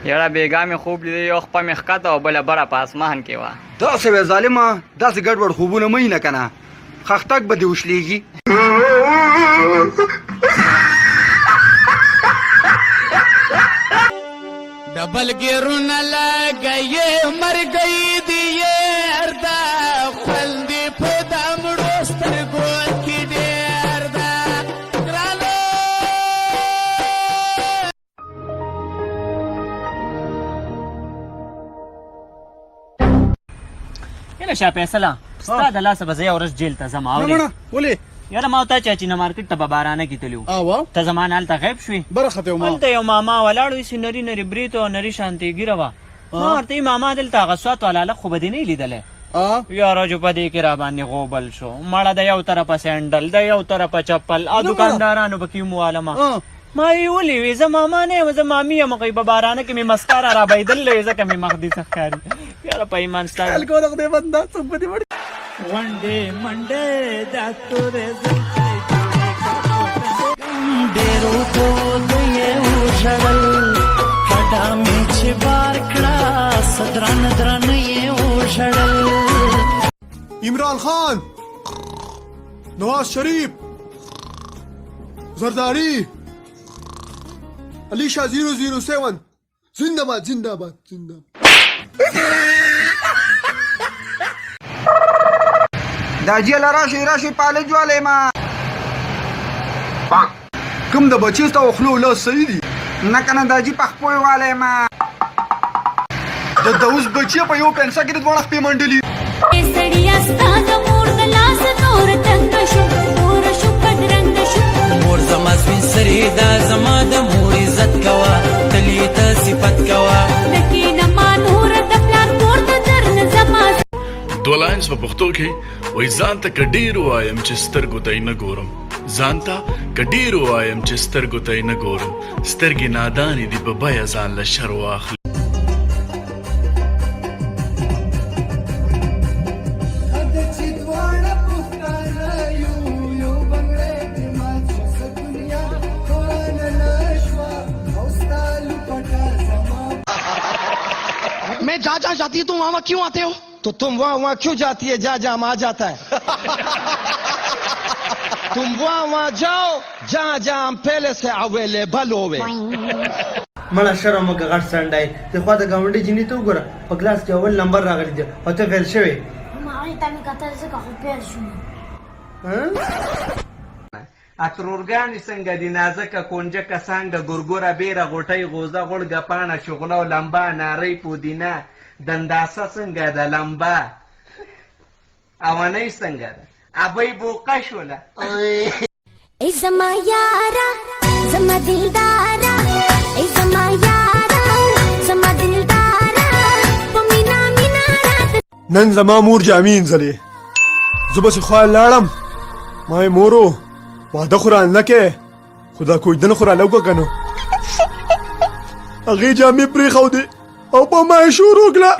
یاره بیګا مې خوب لیدی یو خپه مې ښکته او بله بره په اسمان کې وه داسې وې ظالمه داسې ګډوډ خوبونه مه نه که نه خښتګ به دې وشلېږي ډبل ګیرونه لګیې مرګی دی یې اردا خوندې په دمړو سترګو کې ډېر ده ګرانو یاره شاه فیصله ستا د لاسه به زه یو ورځ جیل ته ځم اورې ولې یاره ما ورته چاچینه مارکېټ ته به بارانه کې تللي وو ته زما نه هلته غیب شوې برخته یو ما هلته یو ماما ولاړ وي سي نري نري برېت او نري شانتې ګیره وه ما ورته وي ماما دلته هغه سوات والا هلک خو به دې نه یې لیدلی یاره جو په دې کې راباندې غوبل شو مړه د یو طرفه سینډل د یو طرفه چپل او دوکاندارانو به کیم والمه ما یې ولې وې زه ماما نه یم زه مامي یم خو په بارانه کې مې مسکاره رابیدلی وې ځکه مې مخ دې څه ښکاري یاره په ایمان ستا غونډې منډې دا تورې زلفې ډېرو دودو یې وژړل هډا مې چې بار کړه صدران درانه یې وژړل عمران خان نواز شریف زرداری علی شاه 007 زنده‌باد زنده‌باد زنده‌باد دا جیله راشي راشي پالج والی ما کوم د بچې ستا وخلو لاس صحیح دي نه که نه دا جي پخپوی والی ما د اوس بچې په یو پنسه کې د دواړه خپې منډلي سړیا ستا د مور د لاس نور تنګ شو نور شو بدرنګ شو مور زما سپین سرې دا زما د مور عزت کوه تلې ته صفت کوه لکینه ما نور د پلار کور ته درنه زما دو لاینز په پښتو کې وایي ځان ته که ډېر ووایم چې سترګو ته یې نه ګورم ځان ته که ډېر ووایم چې سترګو ته یې نه ګورم سترګې نادانې دي په بیه ځان له شر واخلي मैं जहाँ जहाँ जाती है तुम वहाँ क्यों आते हो तो तुम वहाँ क्यों जाती है जहाँ जहाँ आ जाता है तुम वहाँ जाओ जहाँ जहाँ हम पहले से अवेलेबल होवे مړه شرم وکړه غټ سنډی د خوا د ګاونډي جیني ته وګوره په کلاس کې اول نمبر راغلی دی او ته فیل شوې هغې ته مې کتل ځکه خو پیل شوم اترورګانې څنګه دي نازکه کونجکه څانګه ګورګوره بیره غوټۍ غوزه غوړګه پاڼه شغله او لمبه نارۍ پودینه دنداسه څنګه ده لمبه اونۍ څنګه ده ابۍ بوقه شوله ای زما یاره زما دلداره ای زما یاره زما دلداره په مینا مینا رات نن زما مور جامې انځلې زه بسې خوا لاړم ما یې مورو واده خو رانه کې خو دا کوژدنه خو راله وکړه که نه هغې جامې پرېښودې او په ما یې شور وکړه